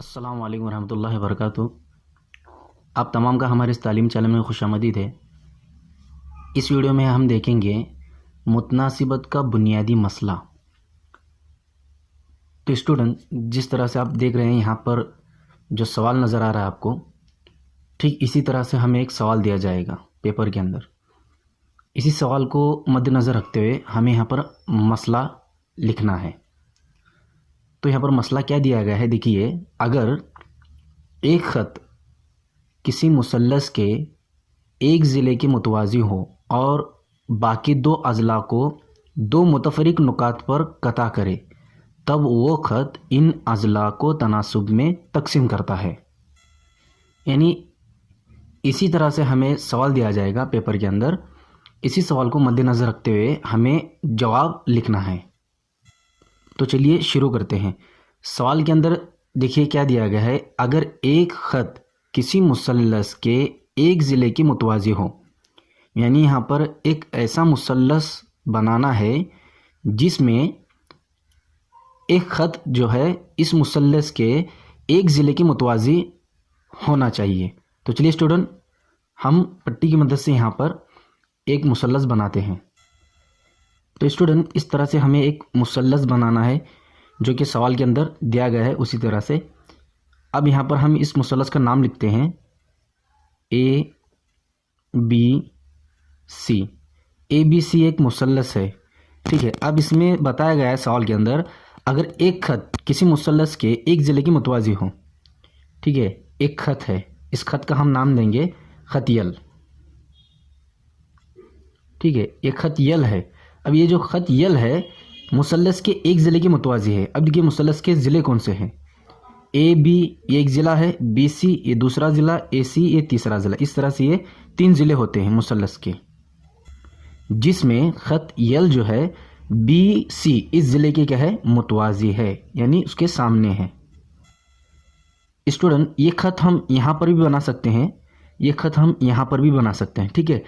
अस्सलाम वालेकुम रहमतुल्लाहि व बरकातुहू। आप तमाम का हमारे इस तालीम चैनल में खुशामदीद है। इस वीडियो में हम देखेंगे मुतनासिबत का बुनियादी मसला। तो स्टूडेंट, जिस तरह से आप देख रहे हैं यहाँ पर जो सवाल नज़र आ रहा है आपको, ठीक इसी तरह से हमें एक सवाल दिया जाएगा पेपर के अंदर। इसी सवाल को मद्देनज़र रखते हुए हमें यहाँ पर मसला लिखना है। तो यहाँ पर मसला क्या दिया गया है, देखिए, अगर एक ख़त किसी मुसल्लस के एक ज़िले के मुतवाज़ी हो और बाकी दो अज़ला को दो मुतफ़रिक नुकात पर कता करे, तब वो ख़त इन अज़ला को तनासुब में तकसीम करता है। यानी इसी तरह से हमें सवाल दिया जाएगा पेपर के अंदर। इसी सवाल को मद्देनज़र रखते हुए हमें जवाब लिखना है। तो चलिए शुरू करते हैं। सवाल के अंदर देखिए क्या दिया गया है, अगर एक ख़त किसी मुसल्लस के एक ज़िले की मुतवाज़ी हो, यानी यहाँ पर एक ऐसा मुसल्लस बनाना है जिसमें एक ख़त जो है इस मुसल्लस के एक ज़िले की मुतवाज़ी होना चाहिए। तो चलिए स्टूडेंट, हम पट्टी की मदद से यहाँ पर एक मुसल्लस बनाते हैं। तो स्टूडेंट, इस तरह से हमें एक मुसल्लस बनाना है जो कि सवाल के अंदर दिया गया है उसी तरह से। अब यहाँ पर हम इस मुसल्लस का नाम लिखते हैं A B C. A B C एक मुसल्लस है, ठीक है। अब इसमें बताया गया है सवाल के अंदर, अगर एक ख़त किसी मुसल्लस के एक ज़िले की मुतवाज़ी हो, ठीक है, एक ख़त है, इस ख़त का हम नाम देंगे ख़त यल, ठीक है, एक ख़त यल है। अब ये जो ख़त यल है मुसल्लस के एक ज़िले की मुतवाज़ी है। अब देखिए मुसल्लस के ज़िले कौन से हैं, ए बी ये एक ज़िला है, बी सी ये दूसरा ज़िला, ए सी ये तीसरा ज़िला। इस तरह से ये तीन ज़िले होते हैं मुसल्लस के, जिसमें ख़त यल जो है बी सी इस ज़िले के क्या है, मुतवाज़ी है, यानी उसके सामने है। स्टूडेंट, ये ख़त हम यहाँ पर भी बना सकते हैं, ये ख़त हम यहाँ पर भी बना सकते हैं, ठीक है।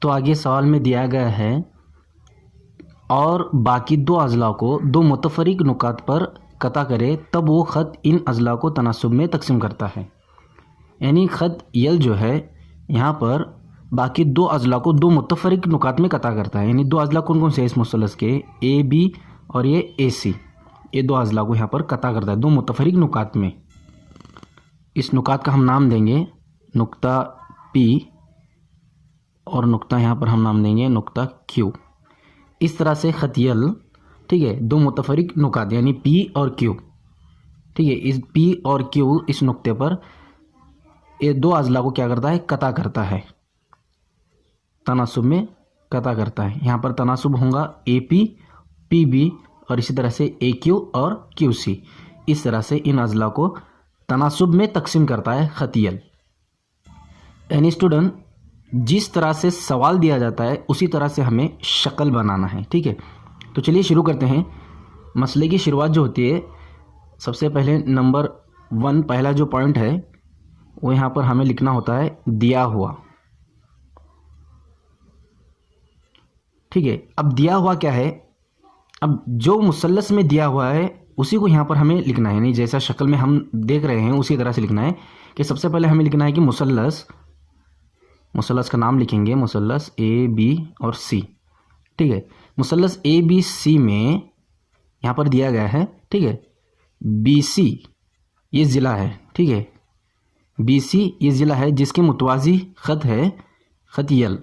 तो आगे सवाल में दिया गया है, और बाकी दो अज़ला को दो मुतफ़रिक नुकात पर कता करे, तब वो ख़त इन अज़ला को तनासुब में तकसीम करता है। यानी ख़त यल जो है यहाँ पर बाकी दो अज़ला को दो मुतफ़रिक नुकात में कता करता है। यानी दो अज़ला कौन कौन से इस मुसल्लस के, ए बी और ये ए सी, ये दो अज़ला को यहाँ पर कता करता है दो मुतफ़रिक नुकात में। इस नुकात का हम नाम देंगे नुक्ता पी और नुक्ता यहाँ पर हम नाम देंगे नुक्ता क्यू। इस तरह से ख़त यल, ठीक है, दो मुतफ़रिक नुकात यानी पी और क्यू, ठीक है, इस पी और क्यू इस नुक्ते पर ये दो अज़ला को क्या करता है, कता करता है, तनासुब में कता करता है। यहाँ पर तनासुब होगा ए पी पी बी और इसी तरह से ए क्यू और क्यू सी। इस तरह से इन अज़ला को तनासुब में तकसीम करता है ख़त यल। यानी स्टूडेंट, जिस तरह से सवाल दिया जाता है उसी तरह से हमें शक्ल बनाना है, ठीक है। तो चलिए शुरू करते हैं। मसले की शुरुआत जो होती है, सबसे पहले नंबर 1 पहला जो पॉइंट है वो यहाँ पर हमें लिखना होता है दिया हुआ, ठीक है। अब दिया हुआ क्या है, अब जो मुसल्लस में दिया हुआ है उसी को यहाँ पर हमें लिखना है। यानी जैसा शक्ल में हम देख रहे हैं उसी तरह से लिखना है कि सबसे पहले हमें लिखना है कि मुसल्लस का नाम लिखेंगे, मुसल्लस ए बी और सी, ठीक है। मुसल्लस ए बी सी में यहाँ पर दिया गया है, ठीक है, बी सी ये ज़िला है, ठीक है, बी सी ये ज़िला है जिसके मुतवाज़ी ख़त है ख़त यल।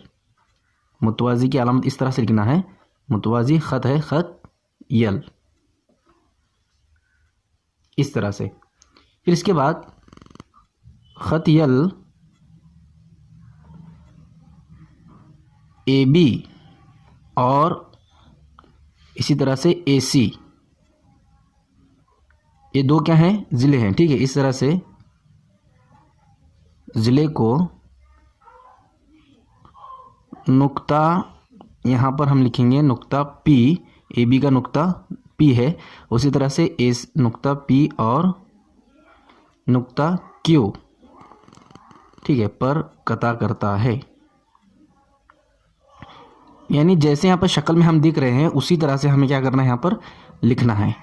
मुतवाज़ी की अलामत इस तरह से लिखना है, मुतवाज़ी ख़त है ख़त यल, इस तरह से। फिर इसके बाद ख़त यल ए बी और इसी तरह से ए सी, ये दो क्या हैं, ज़िले हैं, ठीक है। इस तरह से ज़िले को नुक्ता यहाँ पर हम लिखेंगे नुक्ता पी, ए बी का नुक्ता पी है, उसी तरह से ए नुक्ता पी और नुक्ता क्यू, ठीक है, पर कता करता है। यानी जैसे यहाँ पर शक्ल में हम दिख रहे हैं उसी तरह से हमें क्या करना है, यहाँ पर लिखना है।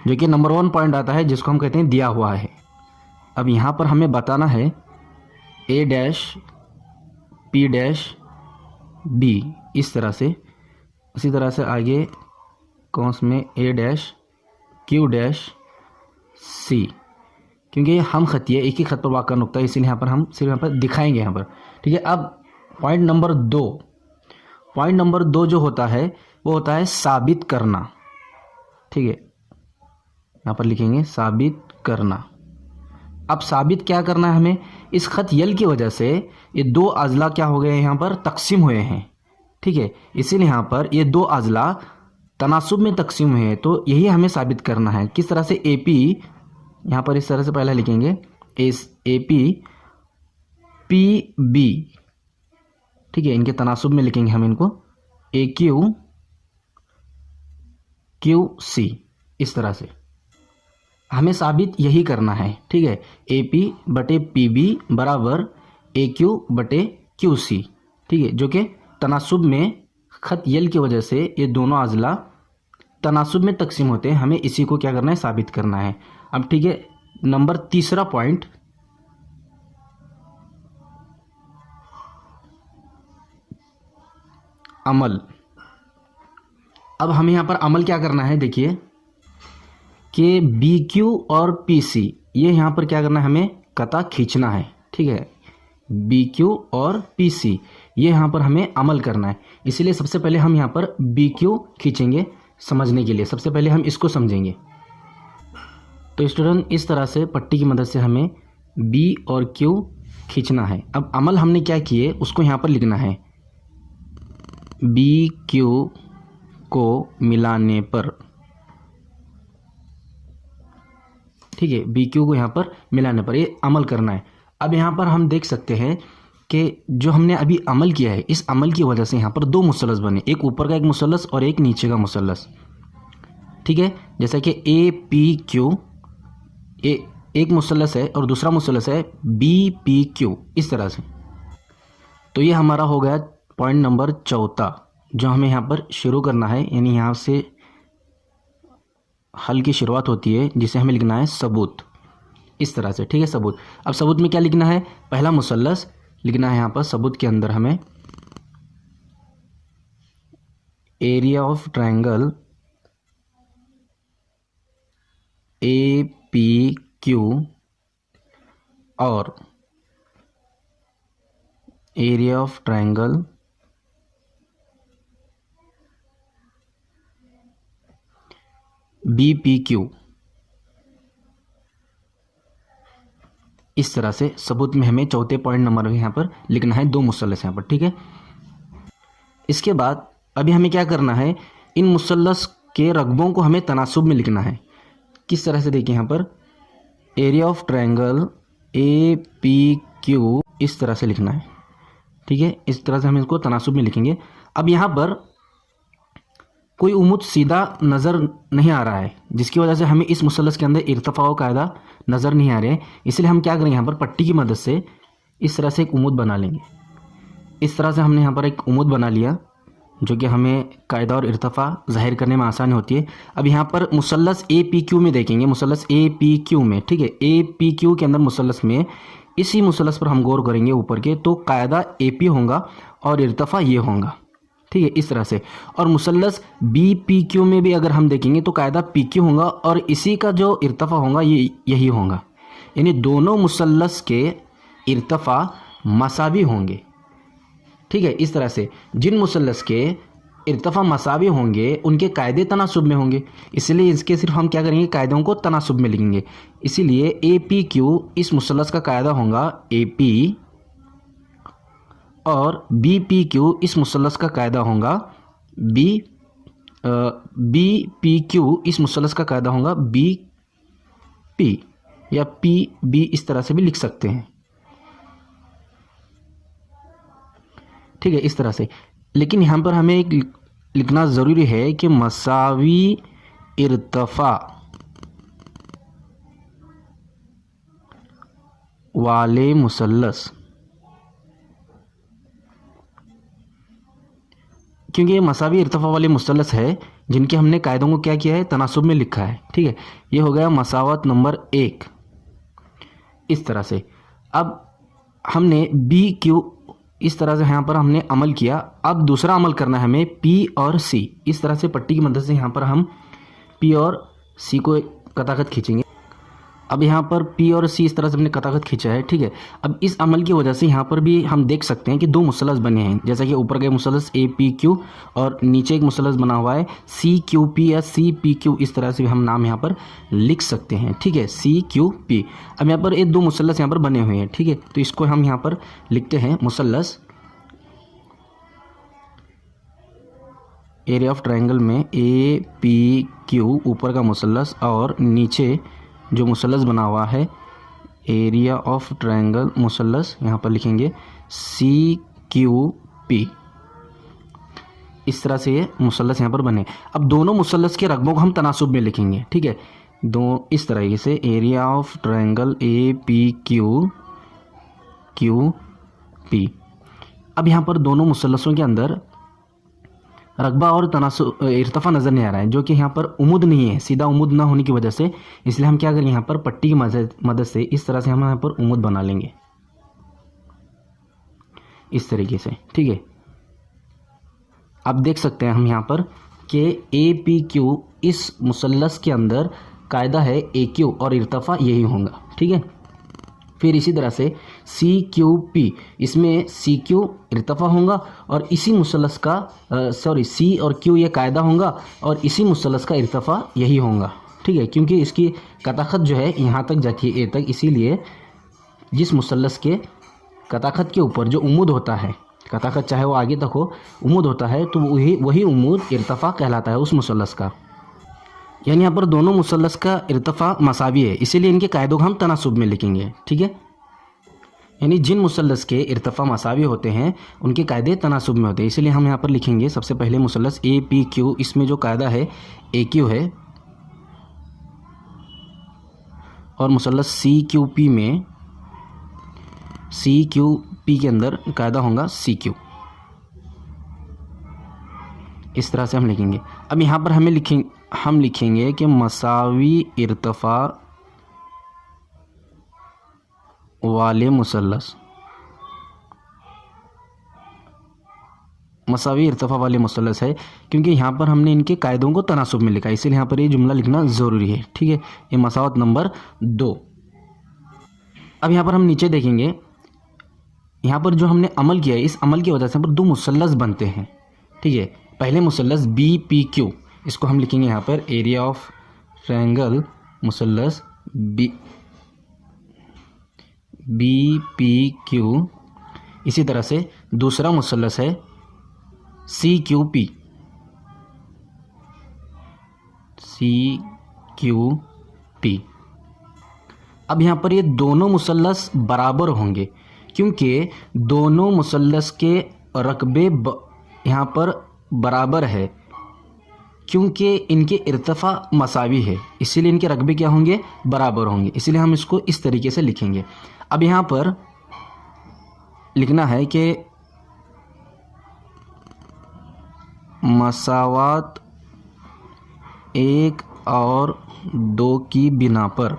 जो कि नंबर 1 पॉइंट आता है जिसको हम कहते हैं दिया हुआ है। अब यहाँ पर हमें बताना है ए डैश पी डैश बी, इस तरह से। इसी तरह से आगे कौंस में ए डैश क्यू डैश सी, क्योंकि हम खतिए एक ही खत पर वाक़ नुक्ता है, इसीलिए यहाँ पर हम सिर्फ यहाँ पर दिखाएंगे यहाँ पर। ठीक है, अब पॉइंट नंबर दो जो होता है वो होता है साबित करना। ठीक है, यहाँ पर लिखेंगे साबित करना। अब साबित क्या करना है हमें, इस खत यल की वजह से ये दो अजला क्या हो गए हैं, यहाँ पर तकसीम हुए हैं। ठीक है, इसीलिए यहाँ पर ये दो अजला तनासुब में तकसीम हुए हैं, तो यही हमें साबित करना है। किस तरह से, ए पी यहाँ पर इस तरह से पहले लिखेंगे इस ए पी बी। ठीक है, इनके तनासुब में लिखेंगे हम इनको ए क्यू सी, इस तरह से हमें साबित यही करना है। ठीक है, ए पी बटे पी बी बराबर ए क्यू बटे क्यू सी। ठीक है, जो कि तनासुब में खत यल की वजह से ये दोनों अजला तनासुब में तकसीम होते हैं, हमें इसी को क्या करना है, साबित करना है। अब ठीक है, नंबर तीसरा पॉइंट, अमल। अब हमें यहाँ पर अमल क्या करना है, देखिए कि बी क्यू और पी सी ये यहाँ पर क्या करना है, हमें कता खींचना है। ठीक है, बी क्यू और पी सी ये यहाँ पर हमें अमल करना है, इसलिए सबसे पहले हम यहाँ पर बी क्यू खींचेंगे। समझने के लिए सबसे पहले हम इसको समझेंगे। तो स्टूडेंट, इस तरह से पट्टी की मदद से हमें बी और क्यू खींचना है। अब अमल हमने क्या किए उसको यहाँ पर लिखना है, बी क्यू को मिलाने पर। ठीक है, बी क्यू को यहाँ पर मिलाने पर ये अमल करना है। अब यहाँ पर हम देख सकते हैं कि जो हमने अभी अमल किया है, इस अमल की वजह से यहाँ पर दो मुसल्लस बने, एक ऊपर का एक मुसल्लस और एक नीचे का मुसल्लस। ठीक है, जैसा कि ए पी क्यू एक मुसल्लस है और दूसरा मुसल्लस है बी पी क्यू, इस तरह से। तो ये हमारा हो गया पॉइंट नंबर चौथा, जो हमें यहाँ पर शुरू करना है, यानी यहाँ से हल की शुरुआत होती है, जिसे हमें लिखना है सबूत, इस तरह से। ठीक है, सबूत। अब सबूत में क्या लिखना है, पहला मुसल्लस लिखना है यहाँ पर सबूत के अंदर हमें area of triangle A P Q और area of triangle B P Q, इस तरह से सबूत में हमें चौथे पॉइंट नंबर यहाँ पर लिखना है, दो मुसल्लस यहाँ पर। ठीक है, इसके बाद अभी हमें क्या करना है, इन मुसल्लस के रकबों को हमें तनासुब में लिखना है। किस तरह से, देखिए यहाँ पर area of triangle A P Q, इस तरह से लिखना है। ठीक है, इस तरह से हम इसको तनासुब में लिखेंगे। अब यहाँ पर कोई उम्मत सीधा नज़र नहीं आ रहा है, जिसकी वजह से हमें इस मुसल्लस के अंदर इर्तिफा व कायदा नज़र नहीं आ रहे हैं, इसलिए हम क्या करेंगे, यहाँ पर पट्टी की मदद से इस तरह से एक उम्मत बना लेंगे। इस तरह से हमने यहाँ पर एक उम्मत बना लिया, जो कि हमें कायदा और इर्तिफा ज़ाहिर करने में आसानी होती है। अब यहाँ पर मुसल्लस ए पी क्यू में देखेंगे, मुसल्लस ए पी क्यू में। ठीक है, ए पी क्यू के अंदर मुसल्लस में इसी मुसल्लस पर हम गौर करेंगे ऊपर के, तो कायदा ए पी होगा और इर्तिफा ये होगा। ठीक है, इस तरह से। और मुसल्लस बी पी क्यू में भी अगर हम देखेंगे तो कायदा पी क्यू होगा और इसी का जो इर्तिफा होगा ये यही होगा, यानी दोनों मुसल्लस के इर्तिफा मसावी होंगे। ठीक है, इस तरह से जिन मुसल्लस के इर्तिफा मसावी होंगे उनके कायदे तनासुब में होंगे, इसलिए इसके सिर्फ हम क्या करेंगे, कायदों को तनासुब में लिखेंगे। इसीलिए ए पी क्यू इस मुसल्लस का कायदा होगा ए पी, और बी पी क्यू इस मुसल्लस का कायदा होगा बी पी क्यू इस मुसल्लस का कायदा होगा बी पी, या पी बी, इस तरह से भी लिख सकते हैं। ठीक है, इस तरह से। लेकिन यहाँ पर हमें एक लिखना ज़रूरी है कि मसावी इर्तिफा वाले मुसल्लस, क्योंकि ये मसावी इर्तिफा वाले मुसल्लस है जिनके हमने कायदों को क्या किया है, तनासुब में लिखा है। ठीक है, ये हो गया मसावत नंबर 1। इस तरह से। अब हमने बी क्यू इस तरह से यहाँ पर हमने अमल किया। अब दूसरा अमल करना है हमें पी और सी। इस तरह से पट्टी की मदद से यहाँ पर हम पी और सी को कताकत खींचेंगे। अब यहाँ पर पी और सी इस तरह से हमने कताकत खींचा है, ठीक है। अब इस अमल की वजह से यहाँ पर भी हम देख सकते हैं कि दो मुसलस बने हैं, जैसा कि ऊपर का मुसलस ए पी क्यू और नीचे एक मुसलस बना हुआ है सी क्यू पी या सी पी क्यू। इस तरह से भी हम नाम यहाँ पर लिख सकते हैं, ठीक है, सी क्यू पी। अब यहाँ पर ये दो मुसलस यहाँ पर बने हुए हैं, ठीक है। तो इसको हम यहाँ पर लिखते हैं मुसलस एरिया ऑफ ट्रायंगल में ए पी क्यू ऊपर का मुसलस और नीचे जो मुसलस बना हुआ है एरिया ऑफ ट्रायंगल मुसलस, यहाँ पर लिखेंगे सी क्यू पी। इस तरह से ये मुसलस यहाँ पर बने। अब दोनों मुसलस के रकबों को हम तनासुब में लिखेंगे, ठीक है। दो इस तरीके से area of triangle A P Q Q P. अब यहाँ पर दोनों मुसलसों के अंदर रकबा और तनासुब इर्तफ़ा नज़र नहीं आ रहा है, जो कि यहाँ पर उमुद नहीं है, सीधा उमुद ना होने की वजह से। इसलिए हम क्या करेंगे, यहाँ पर पट्टी की मदद से इस तरह से हम यहाँ पर उमुद बना लेंगे, इस तरीके से, ठीक है। अब देख सकते हैं हम यहाँ पर कि ए पी क्यू इस मुसल्लस के अंदर कायदा है ए क्यू और इर्तफ़ा यही होगा, ठीक है। फिर इसी तरह से सी क्यू पी, इसमें सी क्यू इर्तफ़ा होगा और इसी मुसलस का सी और क्यू ये कायदा होगा और इसी मुसलस का इर्तफ़ा यही होगा, ठीक है। क्योंकि इसकी कताखत जो है यहाँ तक जाती है ए तक, इसीलिए जिस मुसलस के कताखत के ऊपर जो उम्मूद होता है, कताखत चाहे वो आगे तक हो, उम्मूद होता है, तो वही उम्मूद इर्तफ़ा कहलाता है उस मुसलस का। यानी यहाँ पर दोनों मुसल्लस का इर्तफ़ा मसावी है, इसीलिए इनके कायदों को हम तनासुब में लिखेंगे, ठीक है। यानी जिन मुसल्लस के इर्तफ़ा मसावी होते हैं उनके कायदे तनासुब में होते हैं, इसीलिए हम यहाँ पर लिखेंगे सबसे पहले मुसल्लस ए पी क्यू, इसमें जो कायदा है ए क्यू है, और मुसल्लस सी क्यू पी में सी क्यू पी के अंदर कायदा होगा सी क्यू। इस तरह से हम लिखेंगे। अब यहाँ पर हम लिखेंगे कि मसावी इर्तफ़ा वाले मुसल्लस, मसावी इर्तफ़ा वाले मुसल्लस है, क्योंकि यहाँ पर हमने इनके कायदों को तनासुब में लिखा है, इसीलिए यहाँ पर ये जुमला लिखना ज़रूरी है, ठीक है। ये मसावत नंबर 2। अब यहाँ पर हम नीचे देखेंगे, यहाँ पर जो हमने अमल किया है, इस अमल की वजह से यहाँ पर दो मुसल्लस बनते हैं, ठीक है। पहले मुसल्लस बी पी क्यू, इसको हम लिखेंगे यहाँ पर एरिया ऑफ ट्रायंगल मुसल्लस बी पी क्यू। इसी तरह से दूसरा मुसल्लस है C Q P, C Q P. अब यहाँ पर ये दोनों मुसल्लस बराबर होंगे, क्योंकि दोनों मुसल्लस के रकबे यहाँ पर बराबर है, क्योंकि इनके इर्तफ़ा मसावी है, इसीलिए इनके रकबे क्या होंगे, बराबर होंगे। इसीलिए हम इसको इस तरीके से लिखेंगे। अब यहाँ पर लिखना है कि मसावात 1 और 2 की बिना पर,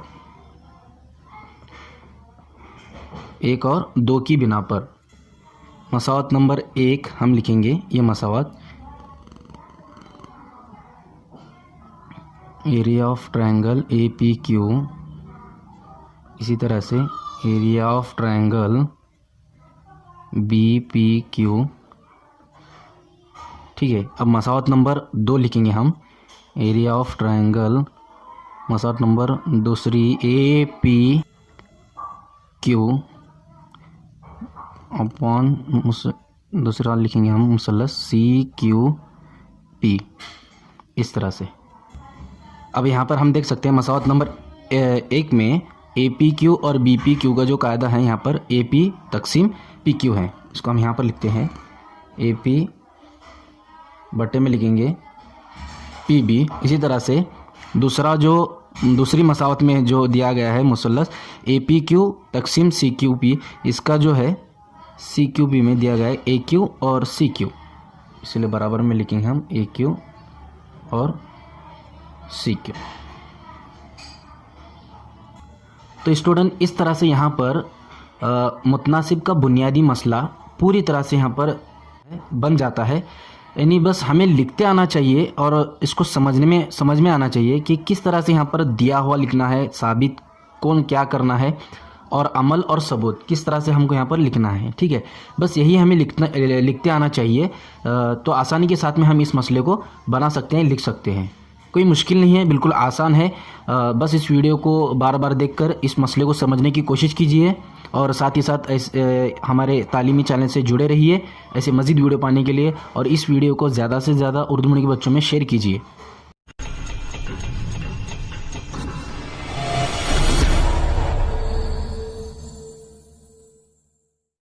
1 और 2 की बिना पर मसावत नंबर 1 हम लिखेंगे, ये मसावत area of triangle A P Q. इसी तरह से area of triangle B P Q, ठीक है। अब मसावत नंबर 2 लिखेंगे हम, एरिया ऑफ ट्रायंगल मसावत नंबर दूसरी ए पी क्यू अपॉन दूसरा लिखेंगे हम मुसल्लस सी क्यू पी, इस तरह से। अब यहाँ पर हम देख सकते हैं मसावत नंबर 1 में ए पी क्यू और बी पी क्यू का जो कायदा है, यहाँ पर ए पी तकसीम पी क्यू है, इसको हम यहाँ पर लिखते हैं ए पी बटे में लिखेंगे पी बी। इसी तरह से दूसरी मसावत में जो दिया गया है मुसल्लस ए पी क्यू तकसीम सी क्यू पी, इसका जो है सी क्यू पी में दिया गया है ए क्यू और सी क्यू, इसलिए बराबर में लिखेंगे हम ए क्यू और सी क्यू। तो स्टूडेंट इस तरह से यहाँ पर मुतनासिब का बुनियादी मसला पूरी तरह से यहाँ पर बन जाता है। यानी बस हमें लिखते आना चाहिए और इसको समझ में आना चाहिए कि किस तरह से यहाँ पर दिया हुआ लिखना है, साबित कौन क्या करना है, और अमल और सबूत किस तरह से हमको यहाँ पर लिखना है। ठीक है, बस यही हमें लिखते आना चाहिए। तो आसानी के साथ में हम इस मसले को बना सकते हैं, लिख सकते हैं। कोई मुश्किल नहीं है, बिल्कुल आसान है। बस इस वीडियो को बार बार देखकर इस मसले को समझने की कोशिश कीजिए और साथ ही साथ हमारे तालीमी चैनल से जुड़े रहिए ऐसे मज़ीद वीडियो पाने के लिए, और इस वीडियो को ज़्यादा से ज़्यादा उर्दू मीडियम के बच्चों में शेयर कीजिए।